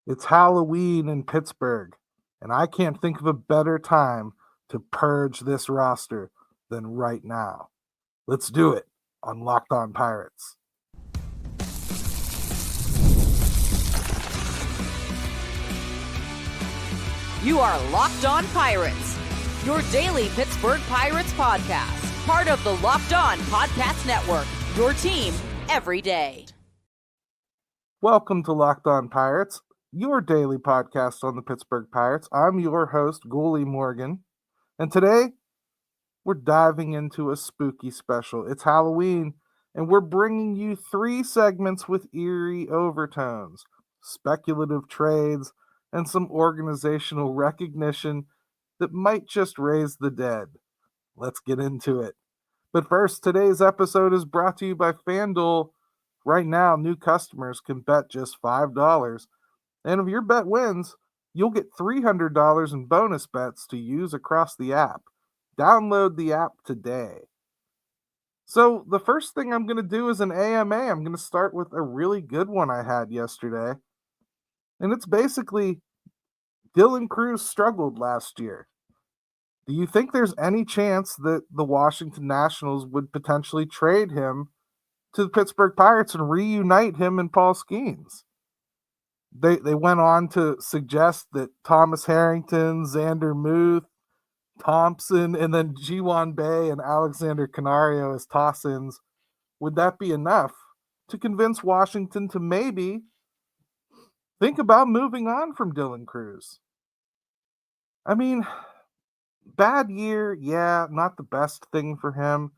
It's Halloween in Pittsburgh, and I can't think of a better time to purge this roster than right now. Let's do it on Locked On Pirates. You are Locked On Pirates, your daily Pittsburgh Pirates podcast, part of the Locked On Podcast Network, your team every day. Welcome to Locked On Pirates, your daily podcast on the Pittsburgh Pirates. I'm your host, Goalie Morgan, and today we're diving into a spooky special. It's Halloween, and we're bringing you 3 segments with eerie overtones, speculative trades, and some organizational recognition that might just raise the dead. Let's get into it. But first, today's episode is brought to you by FanDuel. Right now, new customers can bet just $5, and if your bet wins, you'll get $300 in bonus bets to use across the app. Download the app today. So the first thing I'm going to do is an AMA. I'm going to start with a really good one I had yesterday. And it's basically Dylan Cruz struggled last year. Do you think there's any chance that the Washington Nationals would potentially trade him to the Pittsburgh Pirates and reunite him and Paul Skeens? They went on to suggest that Thomas Harrington, Xander Muth, Thompson, and then G1 Bay and Alexander Canario as toss-ins. Would that be enough to convince Washington to maybe think about moving on from Dylan Cruz? I mean, bad year, yeah, not the best thing for him.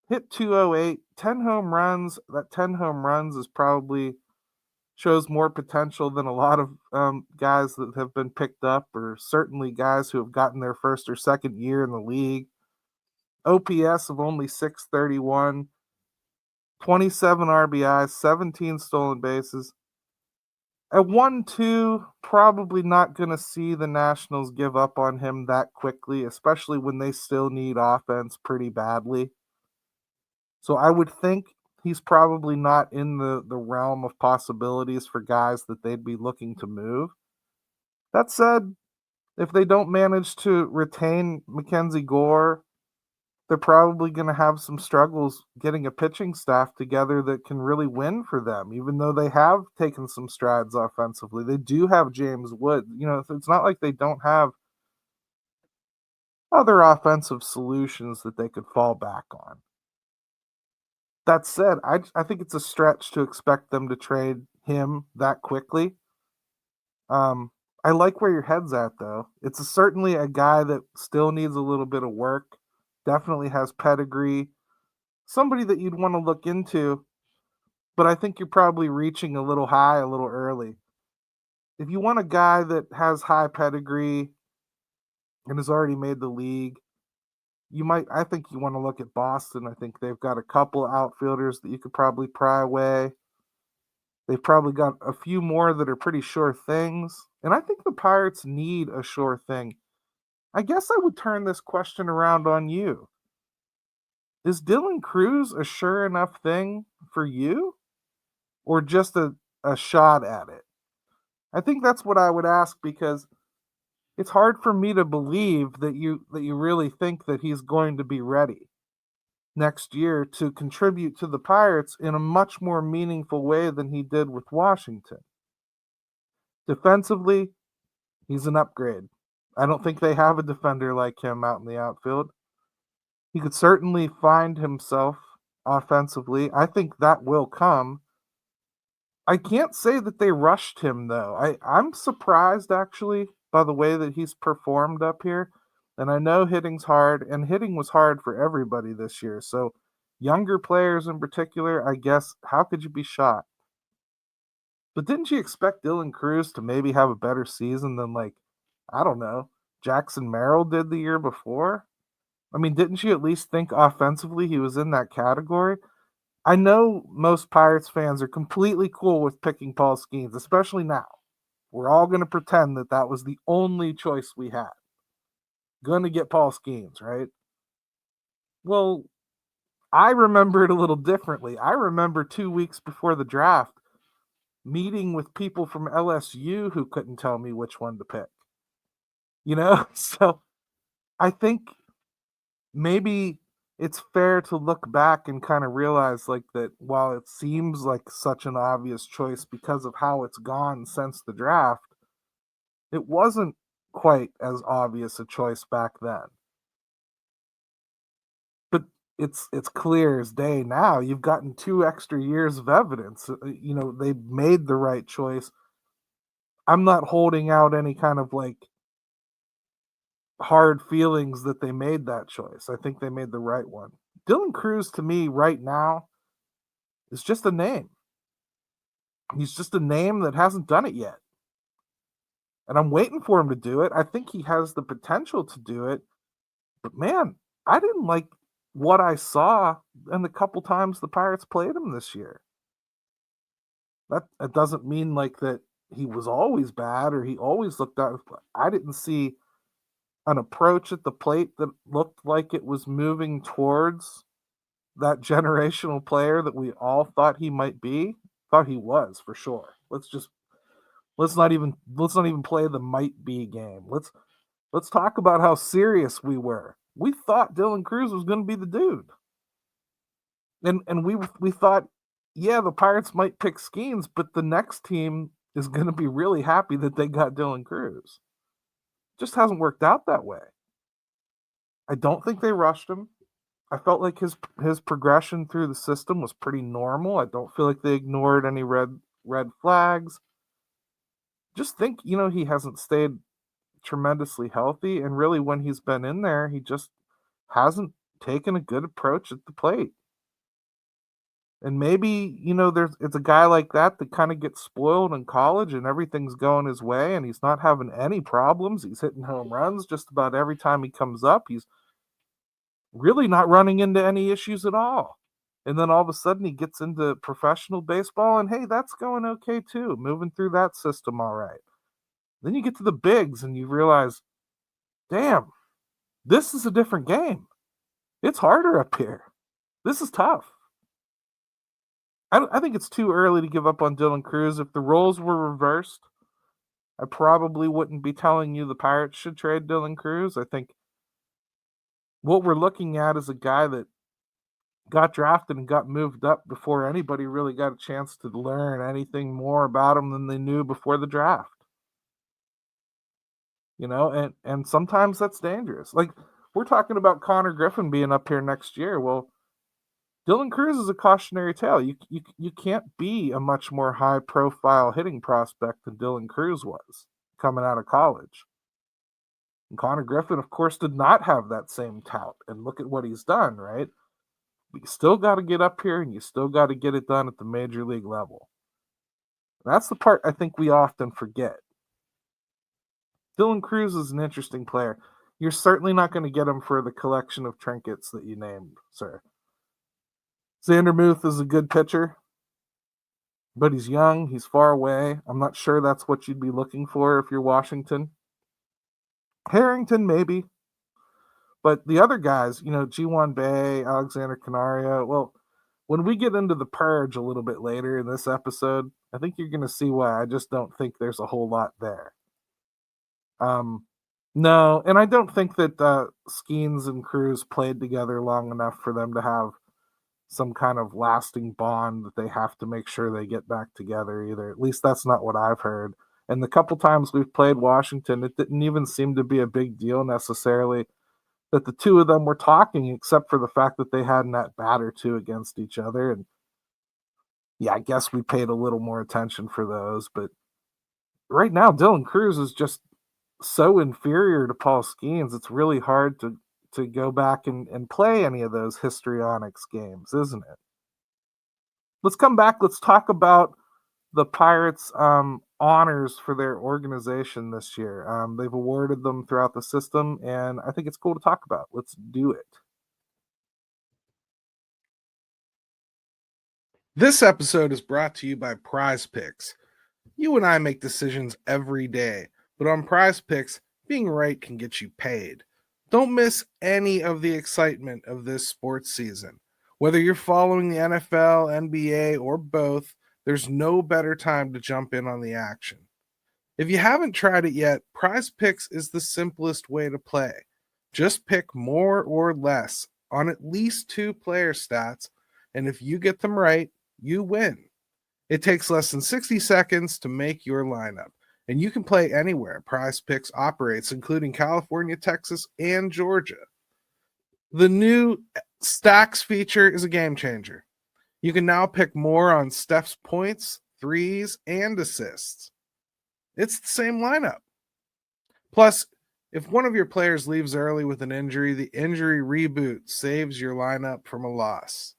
Hit 208, 10 home runs. That 10 home runs is probably shows more potential than a lot of guys that have been picked up, or certainly guys who have gotten their first or second year in the league. OPS of only 631, 27 RBIs, 17 stolen bases. At 1-2, probably not going to see the Nationals give up on him that quickly, especially when they still need offense pretty badly. So I would think he's probably not in the realm of possibilities for guys that they'd be looking to move. That said, if they don't manage to retain Mackenzie Gore, they're probably going to have some struggles getting a pitching staff together that can really win for them, even though they have taken some strides offensively. They do have James Wood. It's not like they don't have other offensive solutions that they could fall back on. That said, I think it's a stretch to expect them to trade him that quickly. I like where your head's at, though. It's certainly a guy that still needs a little bit of work, definitely has pedigree, somebody that you'd want to look into, but I think you're probably reaching a little high a little early. If you want a guy that has high pedigree and has already made the league, I think you want to look at Boston. I think they've got a couple outfielders that you could probably pry away. They've probably got a few more that are pretty sure things. And I think the Pirates need a sure thing. I guess I would turn this question around on you. Is Dylan Cruz a sure enough thing for you? Or just a shot at it? I think that's what I would ask, because it's hard for me to believe that you really think that he's going to be ready next year to contribute to the Pirates in a much more meaningful way than he did with Washington. Defensively, he's an upgrade. I don't think they have a defender like him out in the outfield. He could certainly find himself offensively. I think that will come. I can't say that they rushed him, though. I'm surprised, actually, by the way that he's performed up here. And I know hitting's hard, and hitting was hard for everybody this year. So younger players in particular, I guess, how could you be shocked? But didn't you expect Dylan Cruz to maybe have a better season than, I don't know, Jackson Merrill did the year before? I mean, didn't you at least think offensively he was in that category? I know most Pirates fans are completely cool with picking Paul Skeens, especially now. We're all going to pretend that that was the only choice we had. Going to get Paul Skeens, right? Well, I remember it a little differently. I remember 2 weeks before the draft, meeting with people from LSU who couldn't tell me which one to pick. So I think maybe it's fair to look back and kind of realize like that while it seems like such an obvious choice because of how it's gone since the draft, it wasn't quite as obvious a choice back then. But it's clear as day now. You've gotten 2 extra years of evidence. They made the right choice. I'm not holding out any kind of like hard feelings that they made that choice. I think they made the right one. Dylan Cruz to me right now is just a name. He's just a name that hasn't done it yet. And I'm waiting for him to do it. I think he has the potential to do it. But man, I didn't like what I saw in the couple times the Pirates played him this year. That doesn't mean like that he was always bad or he always looked out. I didn't see an approach at the plate that looked like it was moving towards that generational player that we all thought he might be. Thought he was for sure. Let's not even play the might be game. Let's talk about how serious we were. We thought Dylan Cruz was going to be the dude. And we thought, yeah, the Pirates might pick Skeens, but the next team is going to be really happy that they got Dylan Cruz. Just hasn't worked out that way. I don't think they rushed him. I felt like his progression through the system was pretty normal. I don't feel like they ignored any red flags. Just think, he hasn't stayed tremendously healthy, and really when he's been in there, he just hasn't taken a good approach at the plate. And maybe, it's a guy like that kind of gets spoiled in college and everything's going his way and he's not having any problems. He's hitting home runs just about every time he comes up. He's really not running into any issues at all. And then all of a sudden he gets into professional baseball and hey, that's going okay too. Moving through that system all right. Then you get to the bigs and you realize, damn, this is a different game. It's harder up here. This is tough. I think it's too early to give up on Dylan Cruz. If the roles were reversed, I probably wouldn't be telling you the Pirates should trade Dylan Cruz. I think what we're looking at is a guy that got drafted and got moved up before anybody really got a chance to learn anything more about him than they knew before the draft. And sometimes that's dangerous. Like, we're talking about Connor Griffin being up here next year. Well, Dylan Cruz is a cautionary tale. You can't be a much more high-profile hitting prospect than Dylan Cruz was coming out of college. And Connor Griffin, of course, did not have that same tout. And look at what he's done, right? But you still got to get up here, and you still got to get it done at the major league level. That's the part I think we often forget. Dylan Cruz is an interesting player. You're certainly not going to get him for the collection of trinkets that you named, sir. Xander Muth is a good pitcher, but he's young. He's far away. I'm not sure that's what you'd be looking for if you're Washington. Harrington, maybe. But the other guys, G1 Bay, Alexander Canario, well, when we get into the Purge a little bit later in this episode, I think you're going to see why I just don't think there's a whole lot there. No, and I don't think that Skeens and Cruz played together long enough for them to have some kind of lasting bond that they have to make sure they get back together either. At least that's not what I've heard. And the couple times we've played Washington, it didn't even seem to be a big deal necessarily that the two of them were talking, except for the fact that they had an at-bat or two against each other. And yeah, I guess we paid a little more attention for those. But right now, Dylan Cruz is just so inferior to Paul Skeens. It's really hard to go back and play any of those histrionics games, isn't it? Let's come back. Let's talk about the Pirates' honors for their organization this year. They've awarded them throughout the system, and I think it's cool to talk about. Let's do it. This episode is brought to you by PrizePicks. You and I make decisions every day, but on PrizePicks, being right can get you paid. Don't miss any of the excitement of this sports season. Whether you're following the NFL, NBA, or both, there's no better time to jump in on the action. If you haven't tried it yet, PrizePicks is the simplest way to play. Just pick more or less on at least 2 player stats, and if you get them right, you win. It takes less than 60 seconds to make your lineup, and you can play anywhere PrizePicks operates, including California, Texas, and Georgia. The new Stacks feature is a game changer. You can now pick more on Steph's points, threes, and assists. It's the same lineup. Plus, if one of your players leaves early with an injury, the injury reboot saves your lineup from a loss.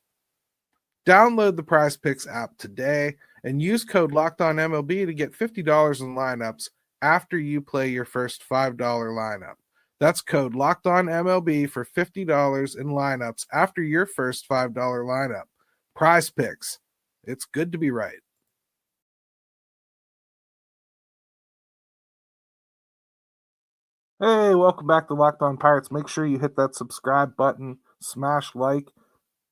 Download the PrizePicks app today and use code LOCKEDONMLB to get $50 in lineups after you play your first $5 lineup. That's code LOCKEDONMLB for $50 in lineups after your first $5 lineup. PrizePicks. It's good to be right. Hey, welcome back to Locked On Pirates. Make sure you hit that subscribe button, smash like,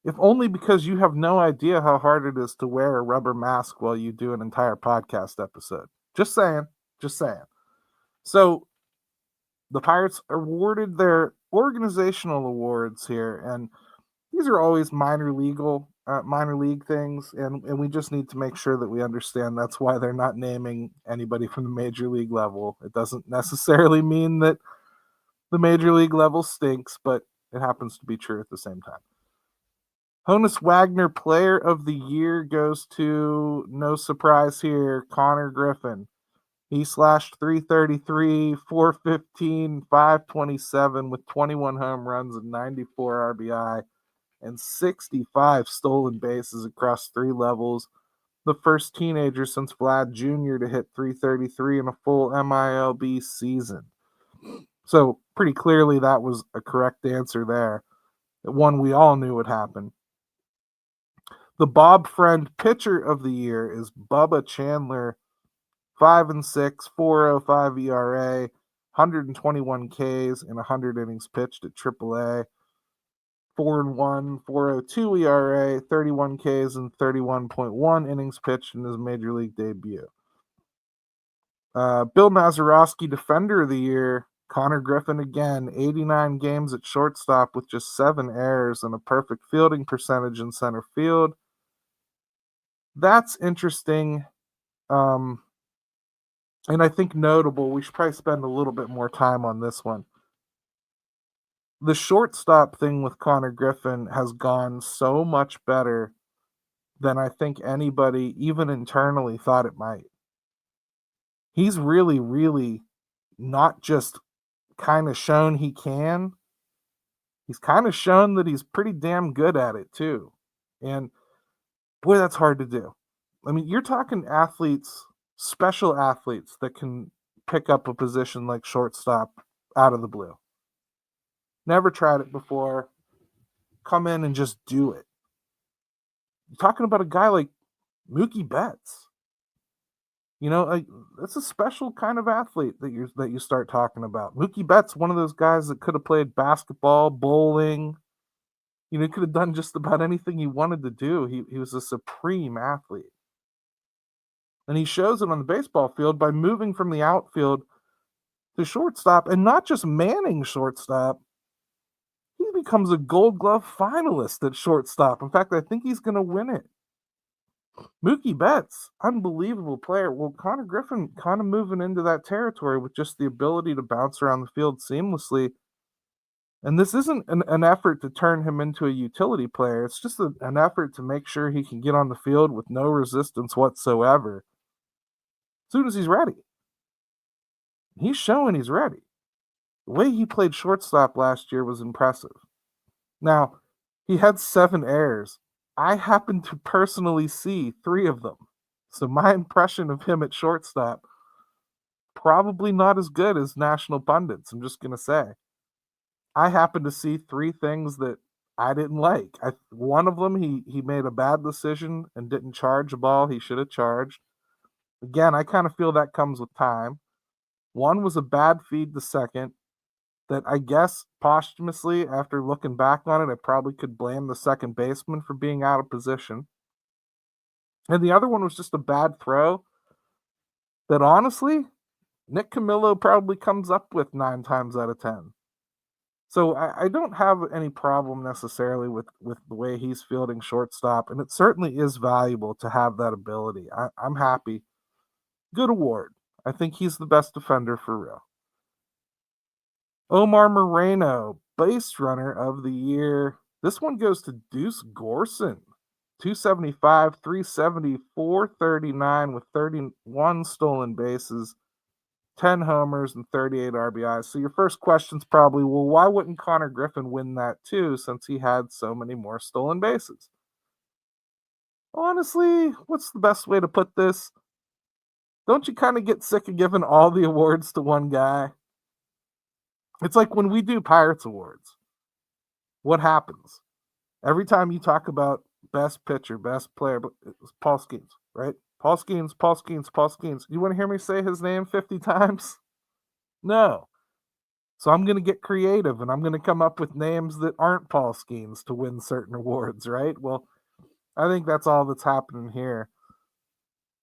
if only because you have no idea how hard it is to wear a rubber mask while you do an entire podcast episode. Just saying. So, the Pirates awarded their organizational awards here, and these are always minor league things, and we just need to make sure that we understand that's why they're not naming anybody from the major league level. It doesn't necessarily mean that the major league level stinks, but it happens to be true at the same time. Honus Wagner Player of the Year goes to, no surprise here, Connor Griffin. He slashed 333, 415, 527 with 21 home runs and 94 RBI and 65 stolen bases across 3 levels. The first teenager since Vlad Jr. to hit 333 in a full MILB season. So pretty clearly that was a correct answer there. One we all knew would happen. The Bob Friend Pitcher of the Year is Bubba Chandler, 5-6, 4.05 ERA, 121 Ks in 100 innings pitched at AAA. 4-1, 4.02 ERA, 31 Ks and 31.1 innings pitched in his major league debut. Bill Mazeroski Defender of the Year, Connor Griffin again, 89 games at shortstop with just 7 errors and a perfect fielding percentage in center field. That's interesting, and I think notable. We should probably spend a little bit more time on this one. The shortstop thing with Connor Griffin has gone so much better than I think anybody, even internally, thought it might. He's really, really not just kind of shown he can. He's kind of shown that he's pretty damn good at it, too. And boy, that's hard to do. I mean, you're talking athletes, special athletes that can pick up a position like shortstop out of the blue. Never tried it before. Come in and just do it. You're talking about a guy like Mookie Betts. You know, that's a special kind of athlete that you start talking about. Mookie Betts, one of those guys that could have played basketball, bowling. You know, he could have done just about anything he wanted to do. He was a supreme athlete. And he shows it on the baseball field by moving from the outfield to shortstop, and not just manning shortstop. He becomes a Gold Glove finalist at shortstop. In fact, I think he's going to win it. Mookie Betts, unbelievable player. Well, Connor Griffin kind of moving into that territory with just the ability to bounce around the field seamlessly. And this isn't an effort to turn him into a utility player. It's just an effort to make sure he can get on the field with no resistance whatsoever as soon as he's ready. He's showing he's ready. The way he played shortstop last year was impressive. Now, he had 7 errors. I happened to personally see 3 of them. So my impression of him at shortstop, probably not as good as national pundits, I'm just going to say. I happened to see 3 things that I didn't like. One of them, he made a bad decision and didn't charge a ball he should have charged. Again, I kind of feel that comes with time. One was a bad feed to second that I guess posthumously, after looking back on it, I probably could blame the second baseman for being out of position. And the other one was just a bad throw that honestly, Nick Camillo probably comes up with 9 times out of 10. So I don't have any problem necessarily with the way he's fielding shortstop, and it certainly is valuable to have that ability. I'm happy. Good award. I think he's the best defender for real. Omar Moreno, base runner of the year. This one goes to Deuce Gorson. 275, 370, 439 with 31 stolen bases, 10 homers, and 38 RBIs. So your first question's probably, well, why wouldn't Connor Griffin win that too, since he had so many more stolen bases? Honestly, what's the best way to put this? Don't you kind of get sick of giving all the awards to one guy? It's like when we do Pirates Awards. What happens? Every time you talk about best pitcher, best player, it's Paul Skeens, right? Paul Skeens, Paul Skeens, Paul Skeens. You want to hear me say his name 50 times? No. So I'm going to get creative and I'm going to come up with names that aren't Paul Skeens to win certain awards, right? Well, I think that's all that's happening here.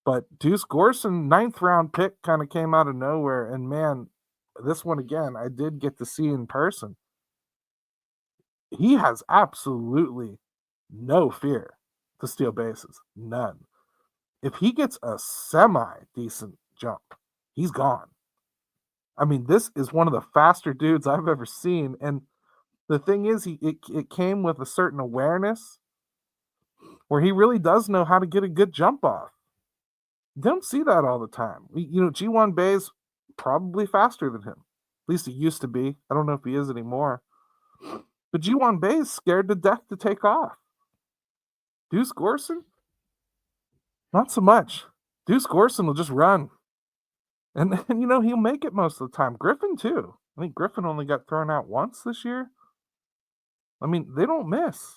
But Deuce Gorson, 9th round pick, kind of came out of nowhere. And man, this one again, I did get to see in person. He has absolutely no fear to steal bases. None. If he gets a semi-decent jump, he's gone. I mean, this is one of the faster dudes I've ever seen. And the thing is, it came with a certain awareness where he really does know how to get a good jump off. Don't see that all the time. G1 Bay's probably faster than him. At least he used to be. I don't know if he is anymore. But G1 Bay is scared to death to take off. Deuce Gorson? Not so much. Deuce Gorson will just run. And he'll make it most of the time. Griffin, too. I think Griffin only got thrown out once this year. I mean, they don't miss.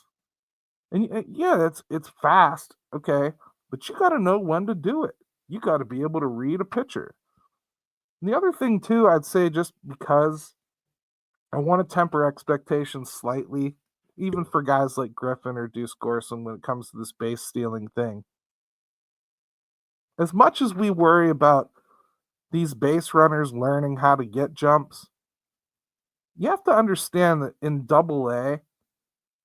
And yeah, it's fast, okay, but you got to know when to do it. You got to be able to read a pitcher. And the other thing, too, I'd say just because I want to temper expectations slightly, even for guys like Griffin or Deuce Gorson when it comes to this base stealing thing. As much as we worry about these base runners learning how to get jumps, you have to understand that in Double-A,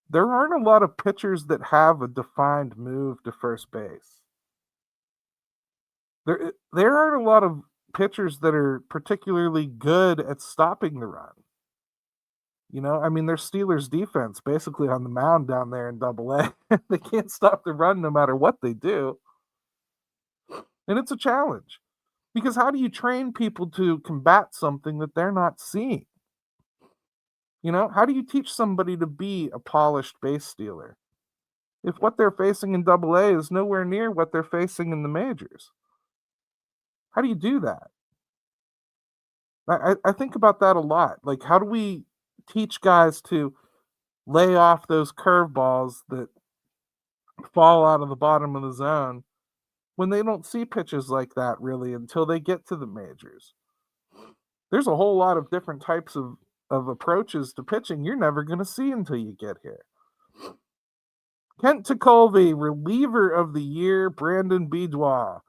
there aren't a lot of pitchers that have a defined move to first base. There aren't a lot of pitchers that are particularly good at stopping the run. I mean, there's Steelers defense basically on the mound down there in Double-A. They can't stop the run no matter what they do. And it's a challenge. Because how do you train people to combat something that they're not seeing? How do you teach somebody to be a polished base stealer if what they're facing in Double-A is nowhere near what they're facing in the majors? How do you do that? I think about that a lot. Like, how do we teach guys to lay off those curveballs that fall out of the bottom of the zone when they don't see pitches like that really until they get to the majors? There's a whole lot of different types of approaches to pitching you're never going to see until you get here. Kent Tekulve, reliever of the year, Brandon Bidois,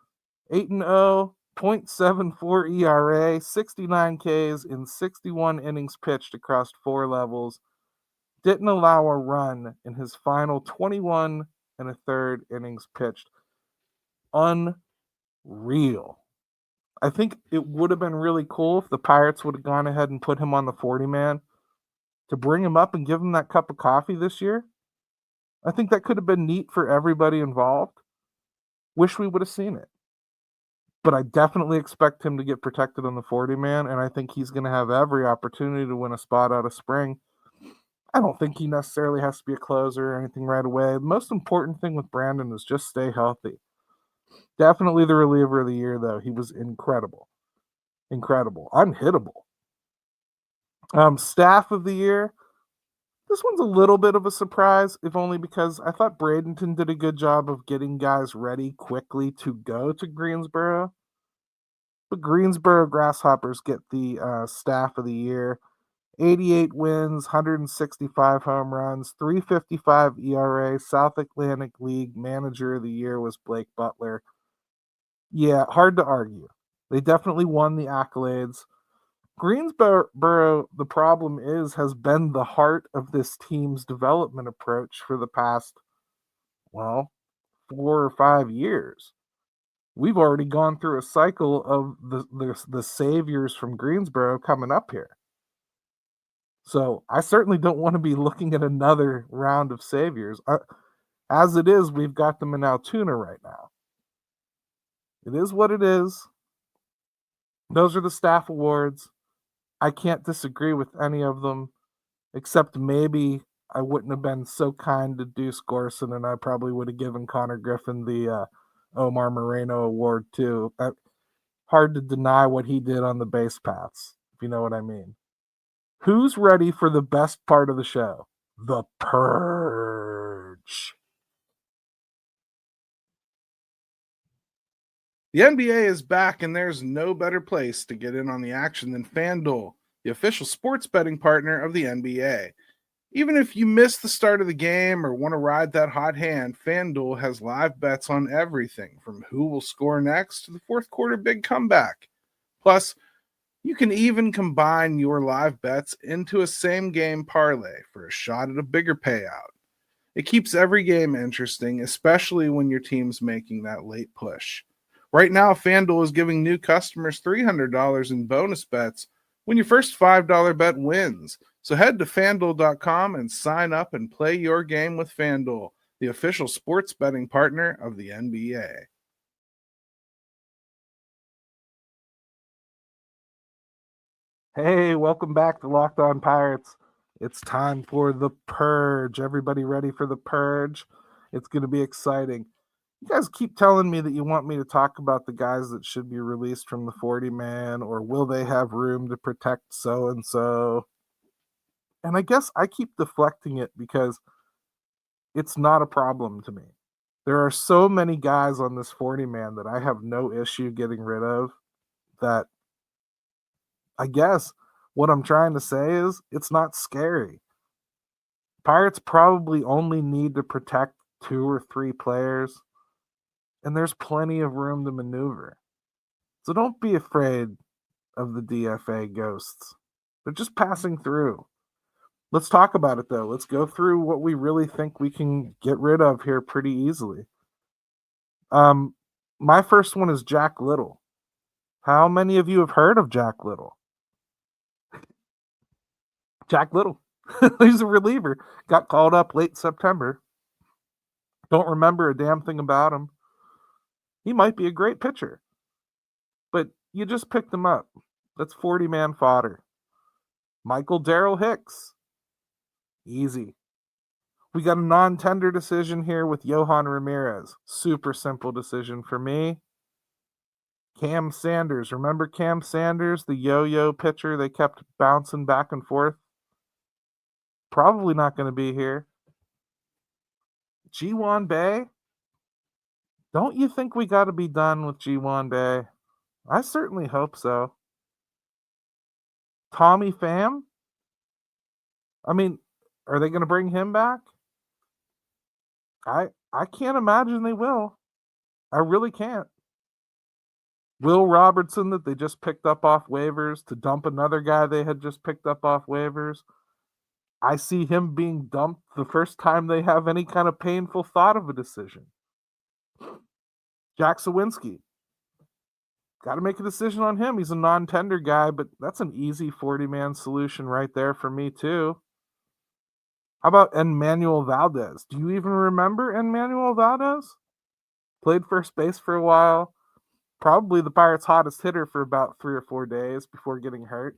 8-0, 0.74 ERA, 69 Ks in 61 innings pitched across 4 levels. Didn't allow a run in his final 21 and a third innings pitched. Unreal. I think it would have been really cool if the Pirates would have gone ahead and put him on the 40-man to bring him up and give him that cup of coffee this year. I think that could have been neat for everybody involved. Wish we would have seen it. But I definitely expect him to get protected on the 40-man, and I think he's going to have every opportunity to win a spot out of spring. I don't think he necessarily has to be a closer or anything right away. The most important thing with Brandon is just stay healthy. Definitely the reliever of the year, though. He was incredible. Incredible. Unhittable. Staff of the year. This one's a little bit of a surprise, if only because I thought Bradenton did a good job of getting guys ready quickly to go to Greensboro. But Greensboro Grasshoppers get the staff of the year. 88 wins, 165 home runs, 355 ERA, South Atlantic League Manager of the Year was Blake Butler. Yeah, hard to argue. They definitely won the accolades. Greensboro, the problem has been the heart of this team's development approach for the past, 4 or 5 years. We've already gone through a cycle of the saviors from Greensboro coming up here. So I certainly don't want to be looking at another round of saviors. As it is, we've got them in Altoona right now. It is what it is. Those are the staff awards. I can't disagree with any of them, except maybe I wouldn't have been so kind to Deuce Gorson, and I probably would have given Connor Griffin the Omar Moreno Award too. Hard to deny what he did on the base paths, if you know what I mean. Who's ready for the best part of the show? The Purge. The NBA is back, and there's no better place to get in on the action than FanDuel, the official sports betting partner of the NBA. Even if you miss the start of the game or want to ride that hot hand, FanDuel has live bets on everything from who will score next to the fourth quarter big comeback. Plus, you can even combine your live bets into a same game parlay for a shot at a bigger payout. It keeps every game interesting, especially when your team's making that late push. Right now, FanDuel is giving new customers $300 in bonus bets when your first $5 bet wins. So head to FanDuel.com and sign up and play your game with FanDuel, the official sports betting partner of the NBA. Hey, welcome back to Locked On Pirates. It's time for the Purge. Everybody ready for the Purge? It's going to be exciting. You guys keep telling me that you want me to talk about the guys that should be released from the 40-man, or will they have room to protect so-and-so? And I guess I keep deflecting it because it's not a problem to me. There are so many guys on this 40-man that I have no issue getting rid of that I guess what I'm trying to say is it's not scary. Pirates probably only need to protect 2 or 3 players, and there's plenty of room to maneuver. So don't be afraid of the DFA ghosts. They're just passing through. Let's talk about it, though. Let's go through what we really think we can get rid of here pretty easily. My first one is Jack Little. How many of you have heard of Jack Little? Jack Little. He's a reliever. Got called up late September. Don't remember a damn thing about him. He might be a great pitcher. But you just picked him up. That's 40-man fodder. Michael Darrell Hicks. Easy. We got a non-tender decision here with Johan Ramirez. Super simple decision for me. Cam Sanders. Remember Cam Sanders, the yo-yo pitcher they kept bouncing back and forth? Probably not going to be here. Ji-Hwan Bae? Don't you think we got to be done with Ji-Hwan Bae? I certainly hope so. Tommy Pham? I mean, are they going to bring him back? I can't imagine they will. I really can't. Will Robertson, that they just picked up off waivers, to dump another guy they had just picked up off waivers. I see him being dumped the first time they have any kind of painful thought of a decision. Jack Sawinski. Got to make a decision on him. He's a non-tender guy, but that's an easy 40-man solution right there for me too. How about Emmanuel Valdez? Do you even remember Emmanuel Valdez? Played first base for a while. Probably the Pirates' hottest hitter for about 3 or 4 days before getting hurt.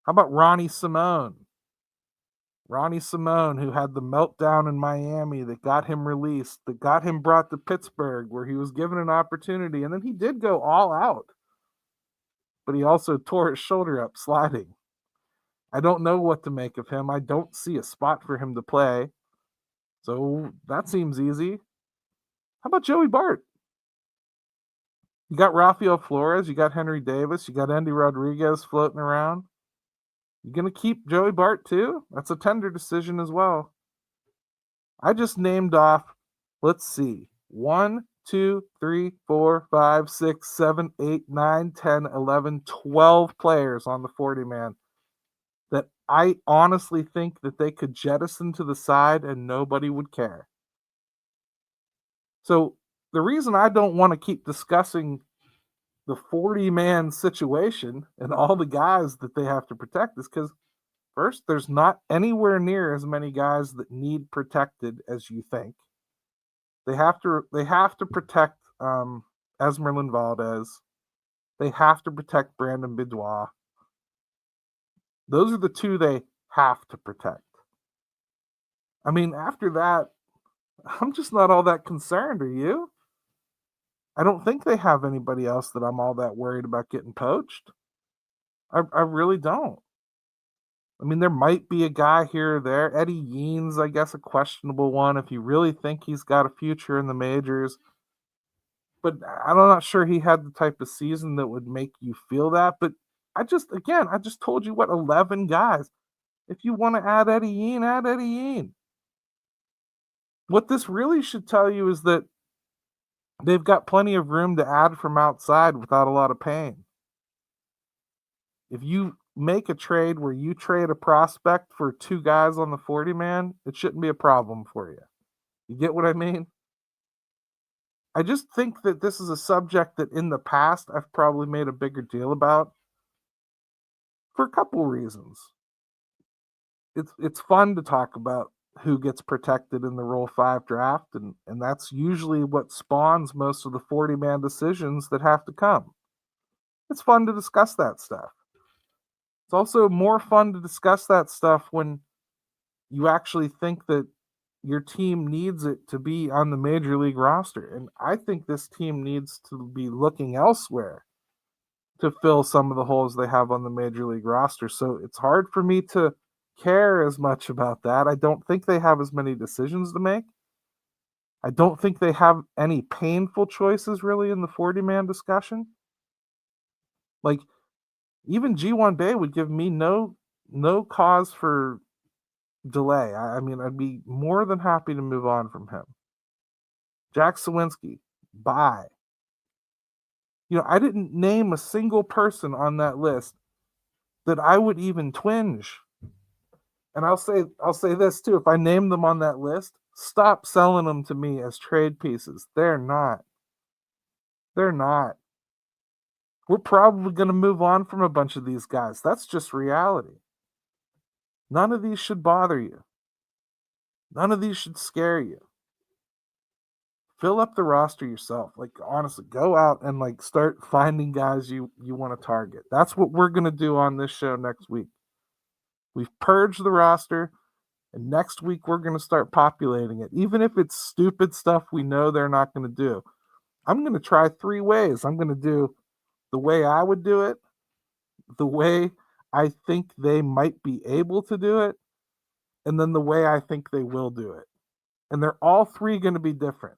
How about Ronnie Simone? Ronnie Simone, who had the meltdown in Miami that got him released, that got him brought to Pittsburgh, where he was given an opportunity, and then he did go all out. But he also tore his shoulder up sliding. I don't know what to make of him. I don't see a spot for him to play. So that seems easy. How about Joey Bart? You got Rafael Flores, you got Henry Davis, you got Andy Rodriguez floating around. You going to keep Joey Bart too? That's a tender decision as well. I just named off, let's see, 1, 2, 3, 4, 5, 6, 7, 8, 9, 10, 11, 12 players on the 40-man that I honestly think that they could jettison to the side and nobody would care. So the reason I don't want to keep discussing the 40-man situation and all the guys that they have to protect is because, first, there's not anywhere near as many guys that need protected as you think. They have to protect Esmeralyn Valdez. They have to protect Brandon Bidouin. Those are the two they have to protect. I mean, after that, I'm just not all that concerned. Are you? I don't think they have anybody else that I'm all that worried about getting poached. I really don't. I mean, there might be a guy here or there. Eddie Yeans, I guess, a questionable one if you really think he's got a future in the majors. But I'm not sure he had the type of season that would make you feel that. But I just told you 11 guys. If you want to add Eddie Yean, add Eddie Yean. What this really should tell you is that they've got plenty of room to add from outside without a lot of pain. If you make a trade where you trade a prospect for two guys on the 40-man, it shouldn't be a problem for you. You get what I mean? I just think that this is a subject that in the past I've probably made a bigger deal about for a couple reasons. It's fun to talk about who gets protected in the Rule 5 draft, and that's usually what spawns most of the 40-man decisions that have to come. It's fun to discuss that stuff. It's also more fun to discuss that stuff when you actually think that your team needs it to be on the major league roster. And I think this team needs to be looking elsewhere to fill some of the holes they have on the major league roster. So it's hard for me to care as much about that. I don't think they have as many decisions to make. I don't think they have any painful choices really in the 40-man discussion. Like, even G1 Bay would give me no cause for delay. I mean, I'd be more than happy to move on from him. Jack Sawinski, bye. I didn't name a single person on that list that I would even twinge. And I'll say this too, if I name them on that list, stop selling them to me as trade pieces. They're not. We're probably going to move on from a bunch of these guys. That's just reality. None of these should bother you. None of these should scare you. Fill up the roster yourself. Like, honestly, go out and start finding guys you want to target. That's what we're going to do on this show next week. We've purged the roster, and next week we're going to start populating it. Even if it's stupid stuff we know they're not going to do. I'm going to try 3 ways. I'm going to do the way I would do it, the way I think they might be able to do it, and then the way I think they will do it. And they're all 3 going to be different.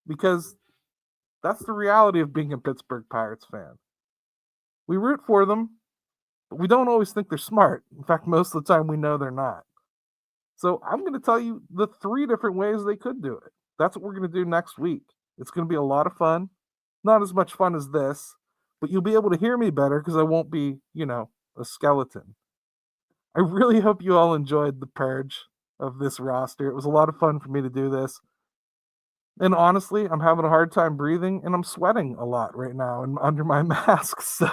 Because that's the reality of being a Pittsburgh Pirates fan. We root for them, but we don't always think they're smart. In fact, most of the time we know they're not. So I'm going to tell you the 3 different ways they could do it. That's what we're going to do next week. It's going to be a lot of fun. Not as much fun as this, but you'll be able to hear me better because I won't be, a skeleton. I really hope you all enjoyed the purge of this roster. It was a lot of fun for me to do this. And honestly, I'm having a hard time breathing and I'm sweating a lot right now and under my mask. So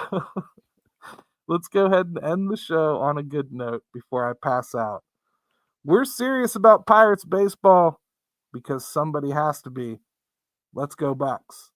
let's go ahead and end the show on a good note before I pass out. We're serious about Pirates baseball because somebody has to be. Let's go Bucks.